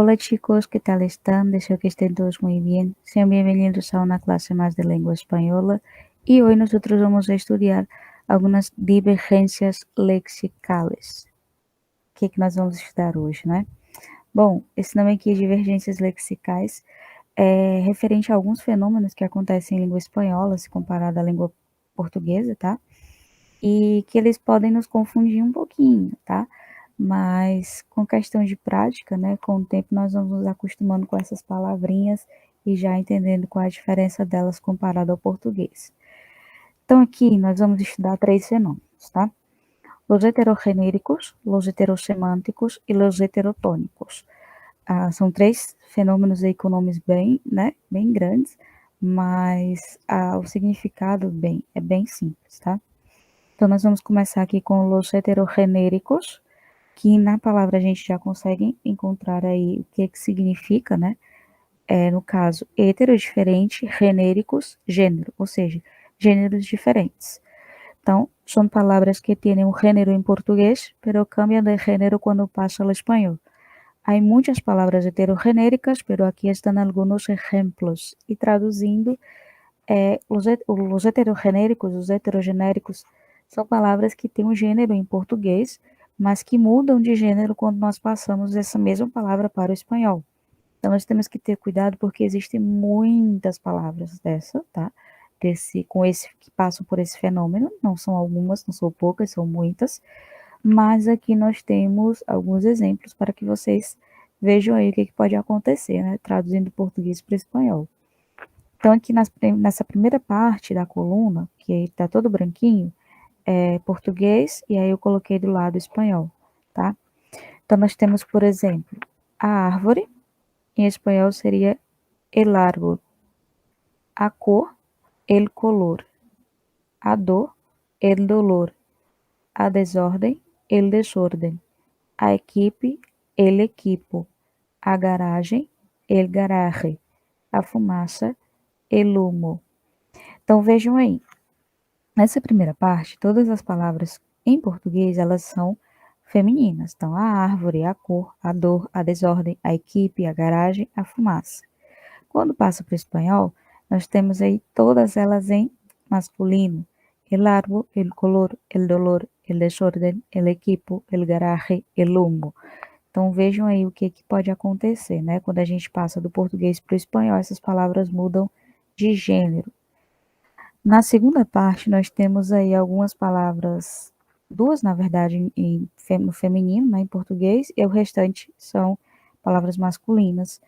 Hola chicos, ¿qué tal están? Deseo que estén todos muy bien. Sean bienvenidos a una clase más de lengua española y hoy nosotros vamos a estudiar algumas divergências lexicales. O que nós vamos estudar hoje, né? Bom, esse nome aqui, divergências lexicais, é referente a alguns fenômenos que acontecem em língua espanhola, se comparado à língua portuguesa, tá? E que eles podem nos confundir um pouquinho, tá? Mas com questão de prática, né, com o tempo nós vamos nos acostumando com essas palavrinhas e já entendendo qual é a diferença delas comparado ao português. Então aqui nós vamos estudar 3 fenômenos, tá? Los heterogenéricos, los heterossemânticos e los heterotônicos. São 3 fenômenos aí com nomes bem, né, bem grandes, mas o significado é bem simples, tá? Então nós vamos começar aqui com los heterogenéricos, que na palavra a gente já consegue encontrar aí o que significa, né? No caso, hetero, diferente, genéricos, gênero, ou seja, gêneros diferentes. Então, são palavras que têm um gênero em português, pero cambian de género quando passa ao espanhol. Há muitas palavras heterogenéricas, pero aqui estão alguns exemplos. E traduzindo, os heterogenéricos, os heterogenéricos, são palavras que têm um gênero em português, mas que mudam de gênero quando nós passamos essa mesma palavra para o espanhol. Então, nós temos que ter cuidado porque existem muitas palavras dessa, tá? Que passam por esse fenômeno, não são algumas, não são poucas, são muitas, mas aqui nós temos alguns exemplos para que vocês vejam aí o que pode acontecer, né? Traduzindo do português para o espanhol. Então, aqui nessa primeira parte da coluna, que está todo branquinho, é português, e aí eu coloquei do lado espanhol, tá? Então, nós temos, por exemplo, a árvore, em espanhol seria el árbol, a cor, el color, a dor, el dolor, a desordem, el desordem, a equipe, el equipo, a garagem, el garaje, a fumaça, el humo. Então, vejam aí, nessa primeira parte, todas as palavras em português, elas são femininas. Então, a árvore, a cor, a dor, a desordem, a equipe, a garagem, a fumaça. Quando passa para o espanhol, nós temos aí todas elas em masculino. El árbol, el color, el dolor, el desorden, el equipo, el garaje, el humo. Então, vejam aí o que pode acontecer, né? Quando a gente passa do português para o espanhol, essas palavras mudam de gênero. Na segunda parte, nós temos aí algumas palavras, duas, na verdade, no feminino, né, em português, e o restante são palavras masculinas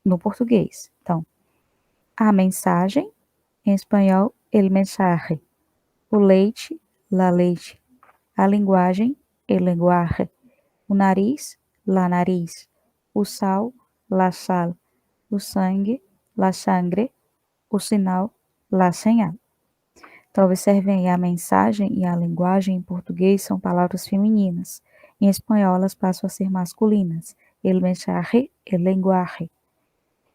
no português. Então, a mensagem, em espanhol, el mensaje. O leite, la leite. A linguagem, el lenguaje. O nariz, la nariz. O sal, la sal. O sangue, la sangre. O sinal, la señal. Então, observem, a mensagem e a linguagem em português são palavras femininas. Em espanhol, elas passam a ser masculinas. El mensaje, el lenguaje.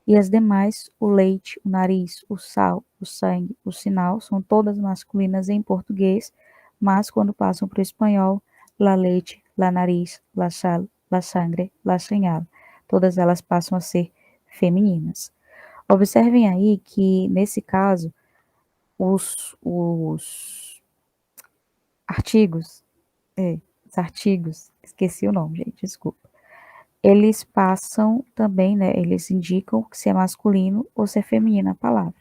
E as demais, o leite, o nariz, o sal, o sangue, o sinal, são todas masculinas em português, mas quando passam para o espanhol, la leite, la nariz, la sal, la sangre, la señal. Todas elas passam a ser femininas. Observem aí que, nesse caso, os artigos, esqueci o nome, gente, desculpa. Eles passam também, né, eles indicam se é masculino ou se é feminina a palavra.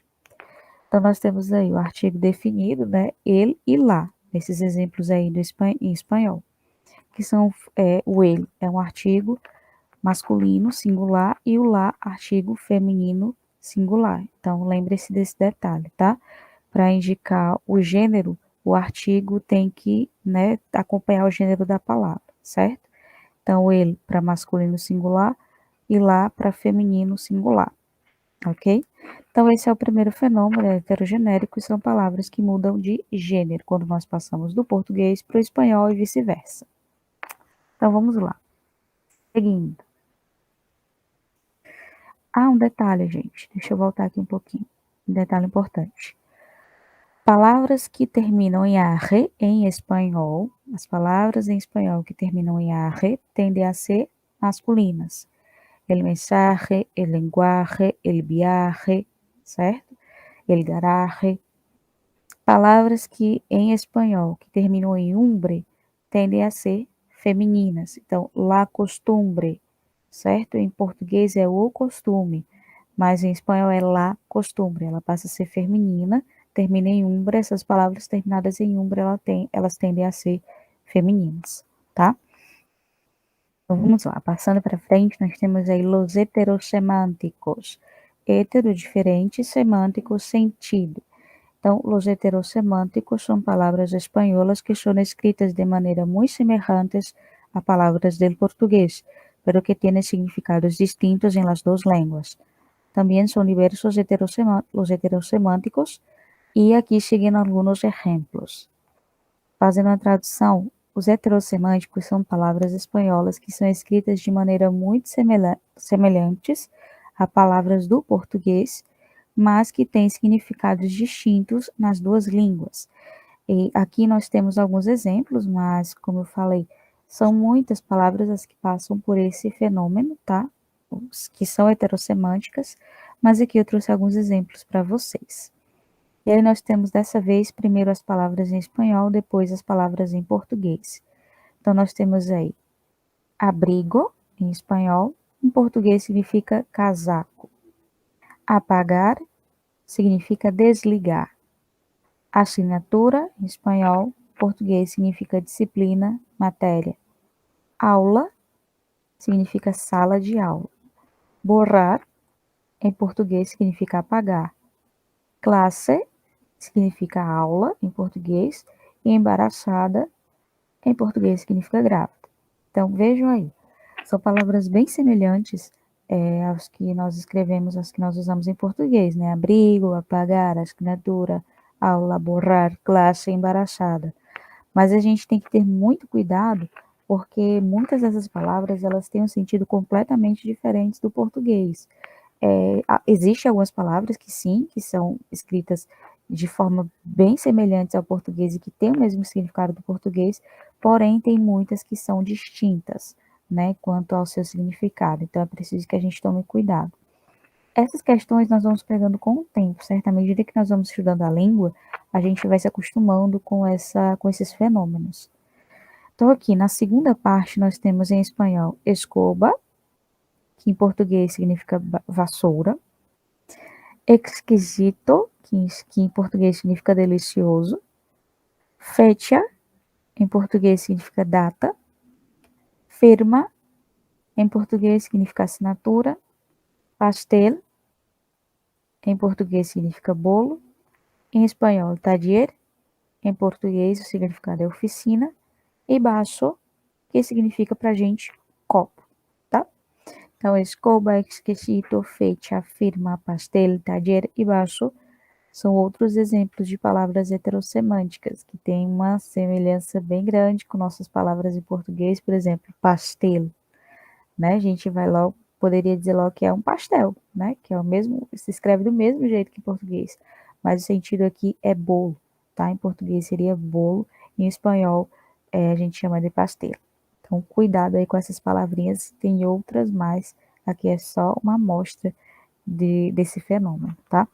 Então, nós temos aí o artigo definido, né, ele e lá, nesses exemplos aí em espanhol, que são, o ele é um artigo masculino, singular, e o lá, artigo feminino, singular. Então, lembre-se desse detalhe, tá? Para indicar o gênero, o artigo tem que, né, acompanhar o gênero da palavra, certo? Então, ele para masculino singular e lá para feminino singular, ok? Então, esse é o primeiro fenômeno heterogenérico, e são palavras que mudam de gênero quando nós passamos do português para o espanhol e vice-versa. Então, vamos lá. Seguindo. Um detalhe, gente. Deixa eu voltar aqui um pouquinho. Um detalhe importante. Palavras que terminam em arre em espanhol, as palavras em espanhol que terminam em arre tendem a ser masculinas. el mensaje, el lenguaje, el viaje, certo? El garaje. Palavras que em espanhol que terminam em umbre tendem a ser femininas. Então, la costumbre, certo? Em português é o costume, mas em espanhol é la costumbre. Ela passa a ser feminina, termina em umbre. Essas palavras terminadas em umbre, elas tendem a ser femininas, tá? Então, vamos lá, passando para frente, nós temos aí los heterossemânticos. Hetero, diferente, semântico, sentido. Então, los heterossemânticos são palavras espanholas que são escritas de maneira muito semelhantes a palavras del português, pero que têm significados distintos em las duas línguas. Também são diversos los heterossemânticos e aqui seguem alguns exemplos. Fazendo a tradução, os heterossemânticos são palavras espanholas que são escritas de maneira muito semelhantes a palavras do português, mas que têm significados distintos nas duas línguas. E aqui nós temos alguns exemplos, mas, como eu falei, são muitas palavras as que passam por esse fenômeno, tá? Os que são heterossemânticas, mas aqui eu trouxe alguns exemplos para vocês. E aí nós temos dessa vez primeiro as palavras em espanhol, depois as palavras em português. Então nós temos aí abrigo em espanhol, em português significa casaco. Apagar significa desligar. Assinatura em espanhol, português significa disciplina, matéria. Aula significa sala de aula. Borrar em português significa apagar. Classe significa aula, em português, e embaraçada, em português, significa grávida. Então, vejam aí, são palavras bem semelhantes às que nós escrevemos, às que nós usamos em português, né? Abrigo, apagar, assinatura, aula, borrar, classe, embaraçada. Mas a gente tem que ter muito cuidado, porque muitas dessas palavras, elas têm um sentido completamente diferente do português. Existem algumas palavras que sim, que são escritas de forma bem semelhante ao português e que têm o mesmo significado do português, porém tem muitas que são distintas, né, quanto ao seu significado. Então é preciso que a gente tome cuidado. Essas questões nós vamos pegando com o tempo, certo? À medida que nós vamos estudando a língua, a gente vai se acostumando com esses fenômenos. Então aqui na segunda parte nós temos em espanhol escoba, que em português significa vassoura. Exquisito, que em português significa delicioso. Fecha, em português significa data. Firma, em português significa assinatura. Pastel, em português significa bolo. Em espanhol, taller, em português o significado é oficina. E baixo, que significa pra gente copo, tá? Então, escoba, exquisito, fecha, firma, pastel, taller e baixo são outros exemplos de palavras heterossemânticas, que têm uma semelhança bem grande com nossas palavras em português, por exemplo, pastel, né? A gente vai logo, poderia dizer logo que é um pastel, né? Que é o mesmo, se escreve do mesmo jeito que em português, mas o sentido aqui é bolo, tá? Em português seria bolo, em espanhol a gente chama de pastel. Então, cuidado aí com essas palavrinhas, tem outras mais, aqui é só uma amostra desse fenômeno, tá?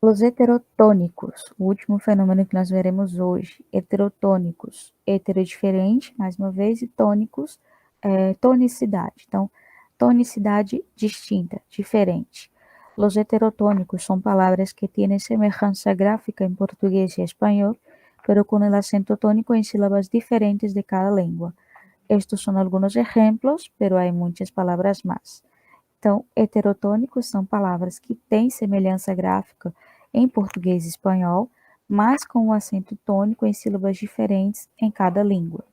Os heterotônicos, o último fenômeno que nós veremos hoje, heterotônicos, hetero é diferente, mais uma vez, e tônicos, tonicidade. Então, tonicidade distinta, diferente. Os heterotônicos são palavras que têm semelhança gráfica em português e espanhol, pero com el acento tónico em sílabas diferentes de cada língua. Estes são alguns exemplos, pero há muitas palavras mais. Então, heterotônicos são palavras que têm semelhança gráfica em português e espanhol, mas com o acento tônico em sílabas diferentes em cada língua.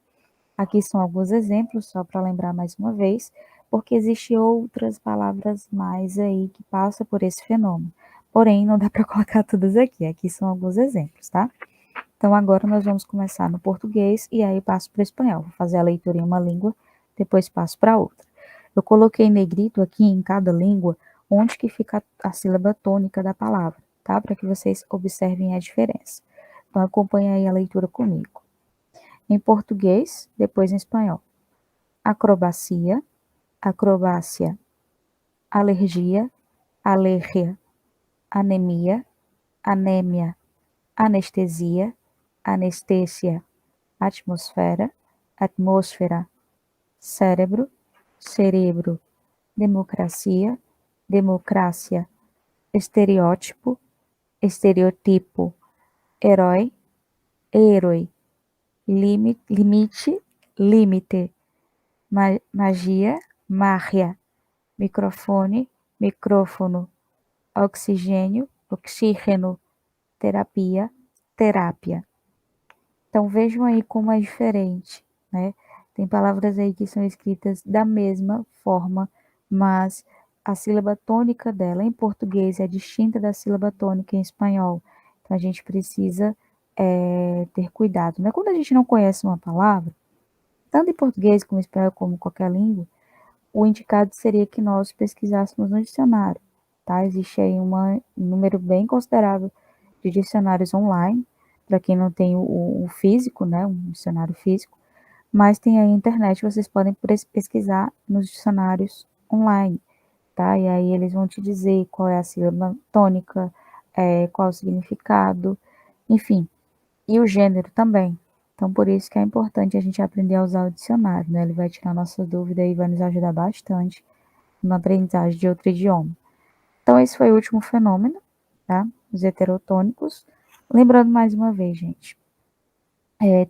Aqui são alguns exemplos, só para lembrar mais uma vez, porque existem outras palavras mais aí que passam por esse fenômeno. Porém, não dá para colocar todas aqui. Aqui são alguns exemplos, tá? Então, agora nós vamos começar no português e aí passo para o espanhol. Vou fazer a leitura em uma língua, depois passo para outra. Eu coloquei negrito aqui em cada língua onde que fica a sílaba tônica da palavra, tá? Para que vocês observem a diferença. Então, acompanhe aí a leitura comigo. Em português, depois em espanhol. acrobacia, acrobácia, alergia, alérgia, anemia, anêmia, anestesia, anestêsia, atmosfera, atmosfera, cérebro, cerebro, democracia, democrácia, estereótipo, estereotipo, herói, herói, limite, limite, magia, mágia, microfone, micrófono, oxigênio, oxígeno, terapia, terapia. Então vejam aí como é diferente, né? Tem palavras aí que são escritas da mesma forma, mas a sílaba tônica dela em português é distinta da sílaba tônica em espanhol. Então a gente precisa ter cuidado, né? Quando a gente não conhece uma palavra, tanto em português como em espanhol, como qualquer língua, o indicado seria que nós pesquisássemos no dicionário, tá? Existe aí um número bem considerável de dicionários online, para quem não tem o físico, né, um dicionário físico, mas tem aí a internet, vocês podem pesquisar nos dicionários online, tá? E aí eles vão te dizer qual é a sílaba tônica, qual o significado, enfim, e o gênero também. Então, por isso que é importante a gente aprender a usar o dicionário, né? Ele vai tirar nossa dúvida e vai nos ajudar bastante na aprendizagem de outro idioma. Então, esse foi o último fenômeno, tá? Os heterotônicos. Lembrando mais uma vez, gente,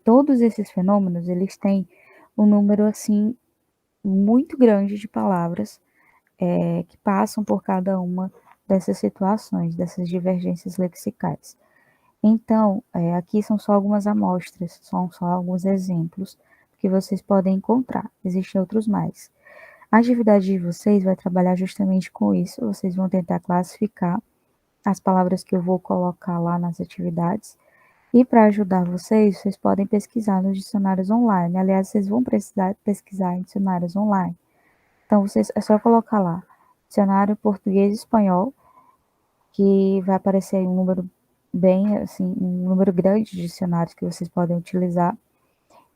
todos esses fenômenos, eles têm um número, assim, muito grande de palavras que passam por cada uma dessas situações, dessas divergências lexicais. Então, aqui são só algumas amostras, são só alguns exemplos que vocês podem encontrar. Existem outros mais. A atividade de vocês vai trabalhar justamente com isso. Vocês vão tentar classificar as palavras que eu vou colocar lá nas atividades. E para ajudar vocês, vocês podem pesquisar nos dicionários online. Aliás, vocês vão precisar pesquisar em dicionários online. Então, é só colocar lá, dicionário português e espanhol, que vai aparecer aí um número bem, assim, um número grande de dicionários que vocês podem utilizar.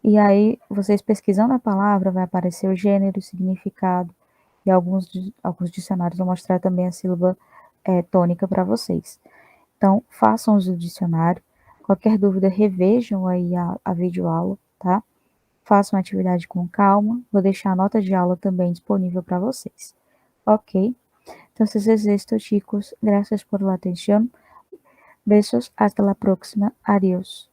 E aí, vocês pesquisando a palavra, vai aparecer o gênero, o significado, e alguns dicionários vão mostrar também a sílaba tônica para vocês. Então, façam uso do dicionário. Qualquer dúvida, revejam aí a videoaula, tá? Façam a atividade com calma. Vou deixar a nota de aula também disponível para vocês. Ok? Entonces es esto, chicos. Gracias por la atención. Besos. Hasta la próxima. Adiós.